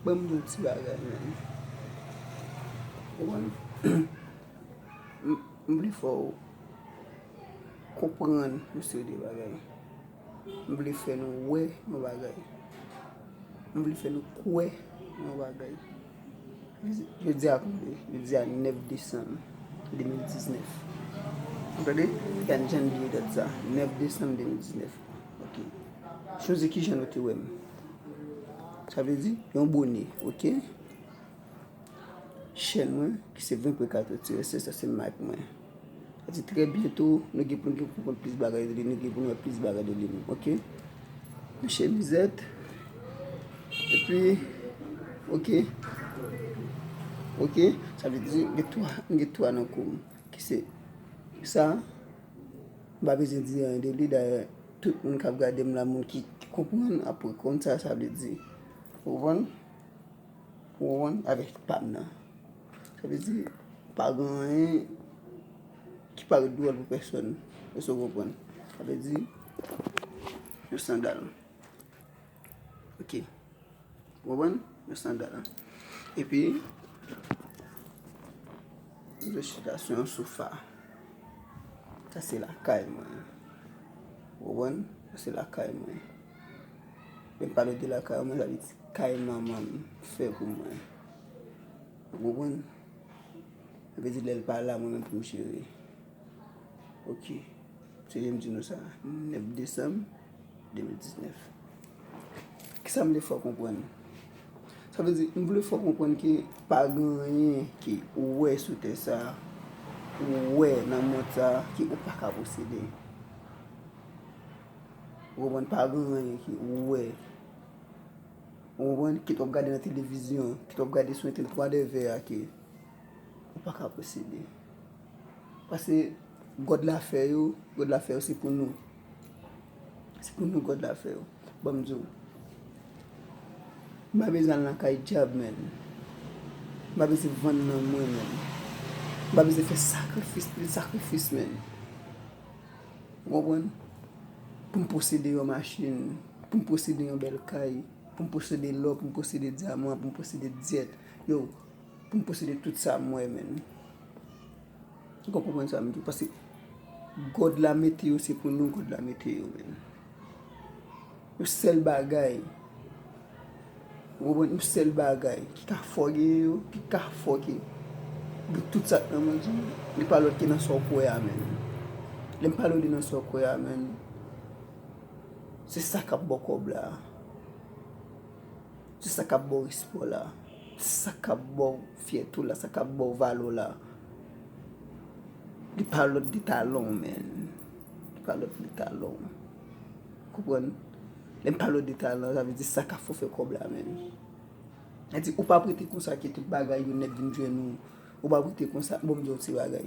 Bon mwen ti bagay men. Mwen vle fò kompren msè de bagay. Mwen vle fè nou wè nou bagay. Mwen vle fè nou kouè nou bagay. Je di a 9 Décembre 2019. Entendez? Kan jan biye dat sa. 9 Décembre 2019. Ok. Chose ki jan note wèm. Ça veut dire yon bonnet, ok? Chaîne moi qui c'est 20.4 c'est ça c'est marque moi. Ça dit très bientôt nous allons pour plus bagaille de nous allons plus bagaille de lui, ok? Chemisette et puis ok? Ok? Ça veut dire que toi dans comme qui c'est ça pas besoin de dire de lui d'ailleurs tout le monde qui regarde la monde qui comprend après comme ça veut dire ou avec pam nan. Ça veut dire pas grand qui parle drôle pour personne. Vous comprenez? Ça veut dire le sandal. Ok. Vous comprenez? Le sandal. Et puis je suis sur un sofa. Ça c'est la caille moi. Vous comprenez? Ça c'est la caille moi. Je parle de la caille moi, ça veut dire caille maman fait pour moi. Vous comprenez? Ça veut dire qu'elle parle là moi-même pour me chérir. Ok. C'est je me dis nous ça. 9 Décembre 2019. Qu'est-ce que ça me fait comprendre? Ça veut dire qu'il faut comprendre que pas rien qui ouais sous ça, ouais dans le monde ça, qui ou pas qu'à posséder. Vous comprenez pas rien qui ouais. Vous comprenez qui t'ont regardé dans la télévision, qui t'ont regardé sur Internet 3D VR qui ou pas qu'à posséder. Parce que God l'a fait, c'est pour nous. C'est pour nous God l'a fait. Bon, je pas besoin de faire job, man. Pas besoin de vendre dans moi, man. Pas besoin de faire sacrifice, man. Vous comprenez? Pour me posséder une machine, pour me posséder une belle caille, pour me posséder l'or, pour me posséder des diamants, pour me posséder des diètes. Yo, pour me posséder tout ça, moi, man. Vous comprenez ça? Parce que God la météo, c'est pour nous, God la météo, man. Le seul bagay, le seul bagay qui a fogué, qui a fogué, de tout ça, il parle de dans son coin, man. Il parle de dans son coin, man. C'est ça qui a beaucoup là. C'est ça qui a beaucoup espoir là. C'est ça qui a beaucoup fierté là, ça qui a beaucoup valeur là. Il parle de talent, man. Il parle de talent. Vous comprenez? Il parle de talent, ça veut dire ça qu'il faut faire comme là, man. Il dit, ou pas prêter comme ça qui tout bagay, vous n'êtes venu nous. Ou pas prêter comme ça, bon, d'autres bagay.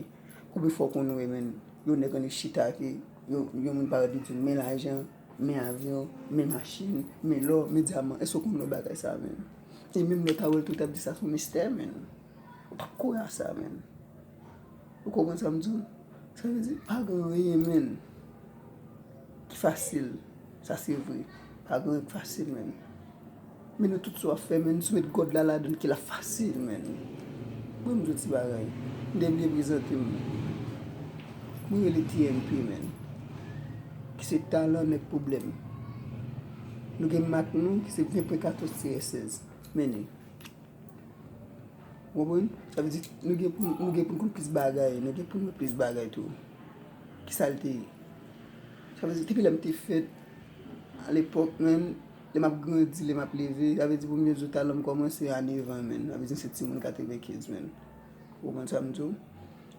Ou faut qu'on nous, man. Vous n'êtes pas chita qui, vous n'êtes pas dit, mais l'argent, mais avion, mais machine, mais l'or, mais diamant. Est-ce qu'on nous bagay ça, man? Et même le tawel tout a dit ça, c'est un mystère, man. Ou pas quoi ça, man. Vous comprenez ça, me dit? Ça veut dire, pas grand rien, man. Qui facile. Ça c'est vrai. Pas grand facile, man. Mais nous tout ça fait, man. Nous mettons God là, donc qui la facile, man. Bon, je dis bagay. Demi présenter, moi, le TMP, man. Qui c'est talent, n'est problème. Nous avons Mac, nous, qui c'est 20.14 CSS. Mais, vous comprenez? Ça veut dire, nous avons pour plus bagay, nous avons pour plus bagay tout. Qui ça le ça veut dire, depuis que j'ai fait à l'époque, man, les m'a grandi, les m'a levé, ça veut dire, pour mieux de talent, commencer à 9 ans, man. Ça veut dire, c'est 95, man. Vous comprenez ça, me dit?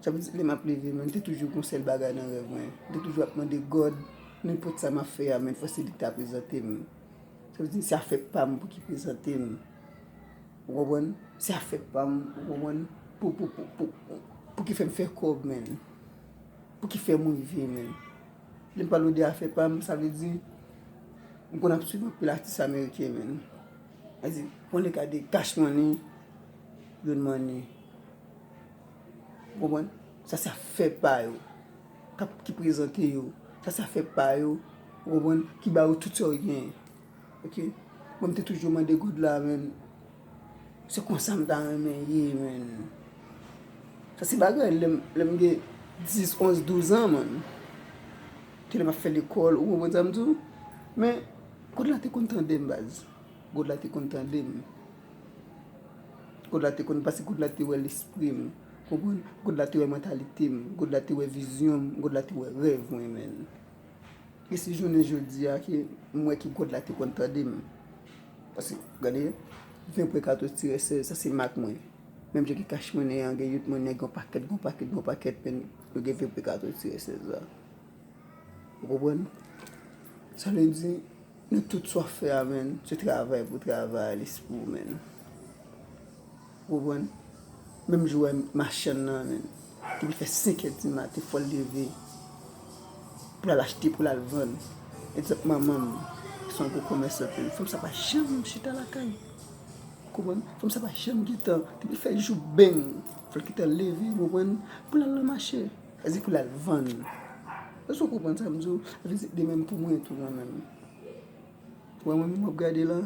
Ça veut dire, les m'a levé, man, t'es toujours comme celle bagay dans le rêve, man. T'es toujours à demander God, n'importe ça m'a fait, man, facilité à présenter, man. Ça veut dire, ça fait pas pour qu'il présente, man. Vous comprenez? Ça fait pas, vous comprenez? Pour qu'il fait faire corps, man. Pour qu'il fait mon vie, man. Les parler de affaires pas, ça veut dire, on a suivi pour l'artiste américain, man. C'est-à-dire, on les garde cash money, good money. Vous comprenez? Ça fait pas, yo. Qui présente, yo. Ça fait pas, yo. Vous comprenez? Qui bat tout ça, rien. Ok? Moi, je toujours demandé good là, man. Se kon sa mta remen ye men. Sa si bagay lem ge 10, 11, 12 an man. Te lem a fe l'ekol ou bon samdou. Men, God la te kontan dem baz. God la te kontan dem. God la te kontan pasi God la te we l'esprit. God la te we mentalite. God la te we vision. God la te we rev men. E si jounen jodi a ki mwen ki God la te kontan dem. Pasi, gade, 20 pou 14-16, sa se mak mwen. Mem je ki kache mwen e an, gen yot mwen e gon paket pen, yo gen 20 pou 14-16 la. Ou bon? Sa le di, nou tout so fè amen, se travay pou travay, l'espou men. Ou bon? Mem jouwe machan nan men, ki bi fè 5 et di mat, te fol leve, pou la l'achete, pou la l'van. Et zep maman, son ko kome sepen, fòm sa pa chan chita la kay. Kouwen, fòm sa pa chan gita, te bi fè jou ben, fòl ki te leve, kouwen, pou la l'amache, azi pou la l'van. E so kouwen sa mzou, azi de men pou mwen tou nan men. Wè mwen mwen gade la,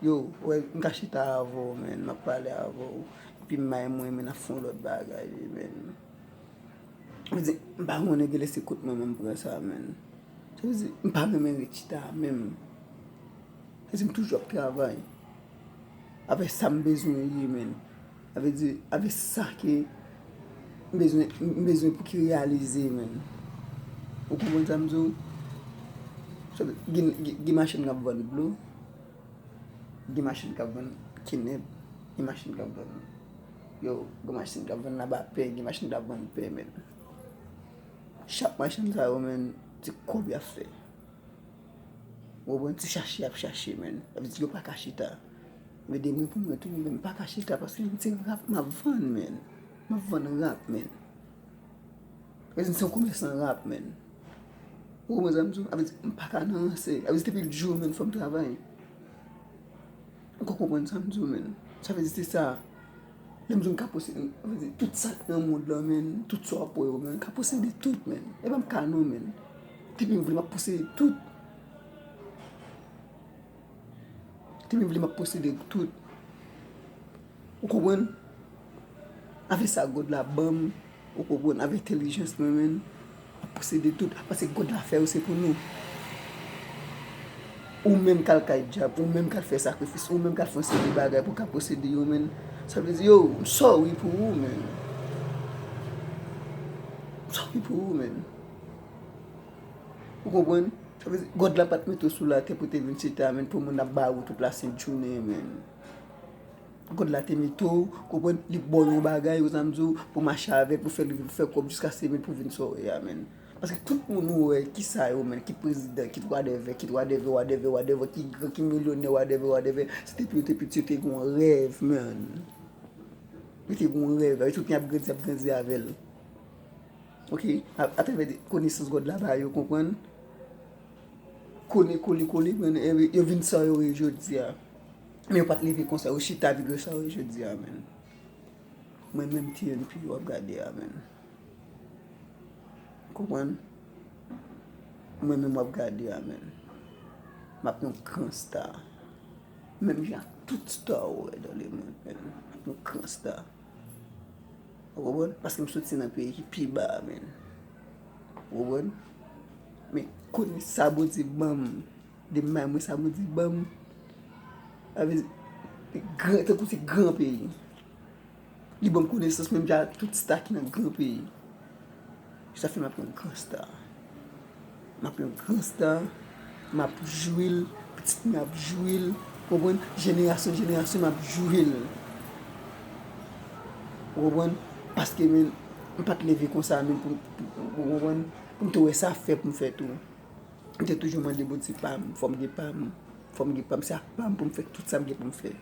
yo, wè mga chita avò men, mwa pale avò, pi may mwen men a fon lot bagay men. Azi, mba mwen e gele se kout mwen mpren sa men. Azi, mpa men rechita men. Azi, m toujou ap travay. Ave sa m bezwen yi men. Ave sa ki m bezwen pou ki realize men. Ou kou bon samzou, gi machin kap van blou, gi machin kap van kineb, gi machin kap van gi machin kap van naba pe, gi machin kap van pe men. Chak machin sa yo men, ti kob ya fe. Ou bon ti chashi ap chashi men. Ave di yo pa kachita. Me de mwen pou mwen tou mwen pa kachita paske mwen ti rap ma van men. Ma van rap men. Ave di son komersan rap men. Ou mwen zamzou, ave di mwen pa ka nanse. Ave di tepi ljou men fòm travay. Kou mwen zamzou men. Sa ve di ti sa. Lem zon ka posede, tout sa nan moun la men, tout so apoy yo men, ka posede tout men. E ba m kanon men. Tipi m vle ma posede tout. Tipi m vle ma posede tout. Ou koubwen, ave sa God la bam, ou koubwen, ave intelligence men, ma posede tout. Apase God la fe ou se pou nou. Ou men kal kay job, ou men kal fe sakrifis, ou men kal fon se di bagay pou ka posede yo men. Sa vezi yo, m sorry pou ou men. M sorry pou ou men. Ou koubwen? Sa vezi, God la pat meto sou la te pou te vin chita men pou moun ap ba ou tout la senchoune men. God la te meto, koubwen, li bon yon bagay yo zamzou pou machave, pou fe kob jiska se men pou vin sorry ya men. Paske tout moun ou ki sa yo men, ki prezident, ki whatever, ki milyonè, whatever, se te piti yo te gon rev men. Yo te gon rev, yo te ap grenzi avel. Ok, ateve de konesans God la ba yo, kompwen? Kone men, yo vin sa yo jodi ya. Men yo pat leve konsa, yo chita vigre sa yo jodi ya men. Men menm tiyen pi yo ap gade ya men. Kompwen? Mwen men ap gade ya men. Map yon kran star. Menm jan tout star wè do le men. Map yon kran star. Kompwen? Paske m soti nan peyi ki pi ba men. Kompwen? Men koni sabo di bam. De mwen sabo di bam. Ave te kouti gran peyi. Li bom kone sos menm jan tout star ki nan gran peyi. Sa fe map yon gran star. Map yon gran star. Map jwil. Petit map jwil. Kompwen? Jenerasyon map jwil. Kompwen? Paske men, m pat leve konsa men pou m te we sa fe pou m fe tou. M te toujou mande boti pam. Fom ge pam. Se ak pam pou m fe tout sa m ge pou m fe.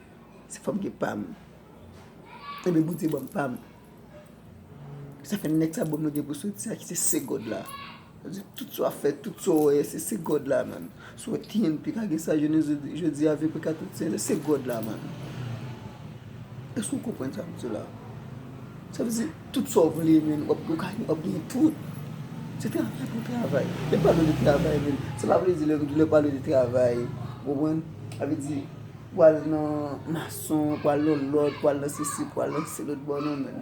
Se fom ge pam. Ebe boti bom pam. Sa fe nek sa bom nou ge pou soti sa ki se God la. Tout so a fe, tout so we, se God la man. So tiyen pi kage sa jodi ave pe ka tout se God la man. E sou kompwen sa mtou la. Sa vezi, tout so vle men, wap gen tout. Se travay pou travay. Le palo de travay men. Se pa vle di le palo de travay. Wapwen, ave di, pou al nan mason, pou al nan lot, pou al nan sisi, pou al nan se lot bon non men.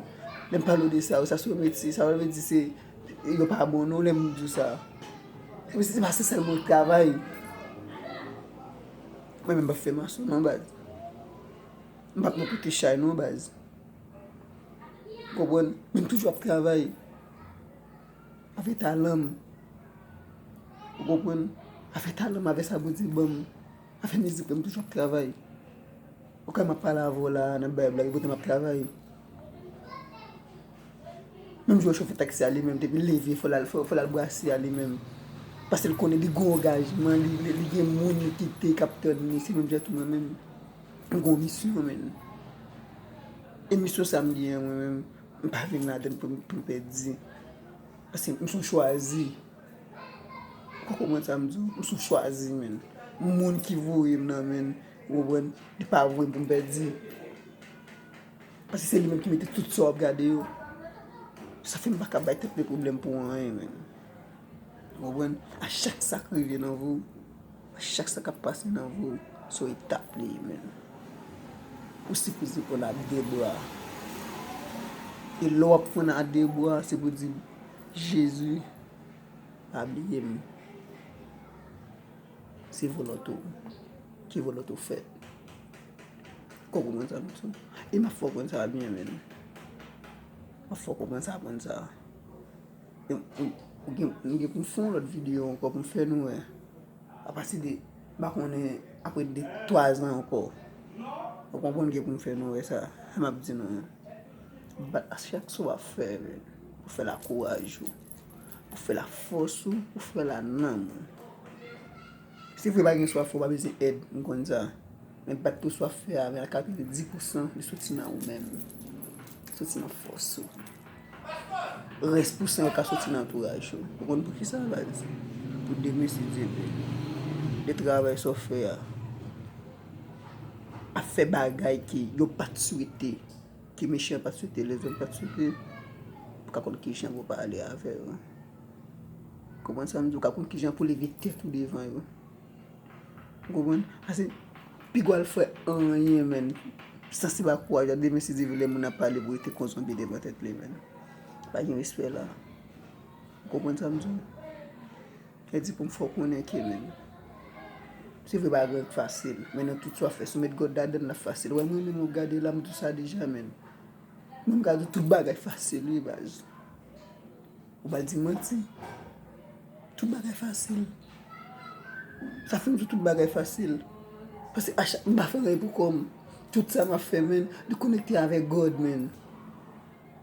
Lem palo de sa, ou sa sou meti, sa wè di se, yo pa bon non, lem di sa. Mwen se pa se sel moun travay. Mwen men ba fe mason non baz. Mwen pa mwen koute chay non baz. Kompon, mwen toujou ap travay. Ave talam. Kompon, ave talam ave sa bouti bom. Ave mizik mwen toujou ap travay. Ou ka mwen pala avo la nan bay blag, vote mwen ap travay. Même je chauffe taxi à lui-même, depuis lever, il faut la brasser à lui-même. Parce qu'il connaît des gros engagements, il y a des gens qui te capteur, c'est même tout moi-même. Une grande mission, même. Et mission samedi, moi-même, je ne vais pas venir là-dedans pour me perdre. Parce que je suis choisi. Comment ça me dit? Je suis choisi, même. Les gens qui voient, même, ils ne pas voir pour me perdre. Parce que c'est lui-même qui mettait tout ça à regarder. Ça fait pas qu'à des problèmes pour rien. À chaque sac qui vient dans vous, à chaque sac qui passe dans vous, sur étape. Aussi pour la déboire. Et l'eau pour la déboire, c'est pour dire Jésus a oublié. C'est volontaire. Qui volontaire fait. Comment ça nous et ma foi ça va bien même. Ma foi comment ça prendre ça. Nous pour faire l'autre vidéo encore pour faire nous à partir de après de 3 ans encore. Vous comprenez que pour faire nous ça m'a dit non. À chaque fois faire pour faire la courage, pour faire la force, pour faire la nam. Si vous n'avez pas soif, vous pas besoin d'aide comme ça. Mais pas tout soit fait avec la carte de 10% de soutien ou même. Soutien en force. Reste pour 5 soutien en entourage. Vous comprenez pour qui ça va? Pour démystifier le travail soit fait. A fait bagaille qui yo pas souhaité. Qui méchant pas souhaité, les hommes pas souhaité. Pour qu'on qui gens pour parler avec. Comment ça me dit qu'on qui gens pour l'éviter tout devant. Vous comprenez? Parce que Pigoual fait rien, men. Ça, c'est pas quoi. J'ai des si les gens n'ont pas pour être consommés devant tête, men. Pas de respect là. Vous comprenez ça, monsieur? Je dis pour me faire connaître, men. C'est vrai, pas facile. Maintenant, tout ça fait. Si on met God dans la facile. Ouais, moi, je regarde là, tout ça déjà, men. Je regarde tout bagage facile, oui, base. On va dire mentir. Tout bagage facile. Ça fait tout bagage facile. Parce que à chaque fois, je pour comme tout ça m'a fait, man, de connecter avec God, man.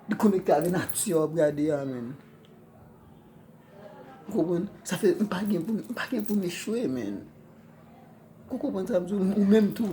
De connecter avec la nature, regarder, man. Vous comprenez? Ça fait pas pour m'échouer, man. Vous comprenez ça? Ou même tout.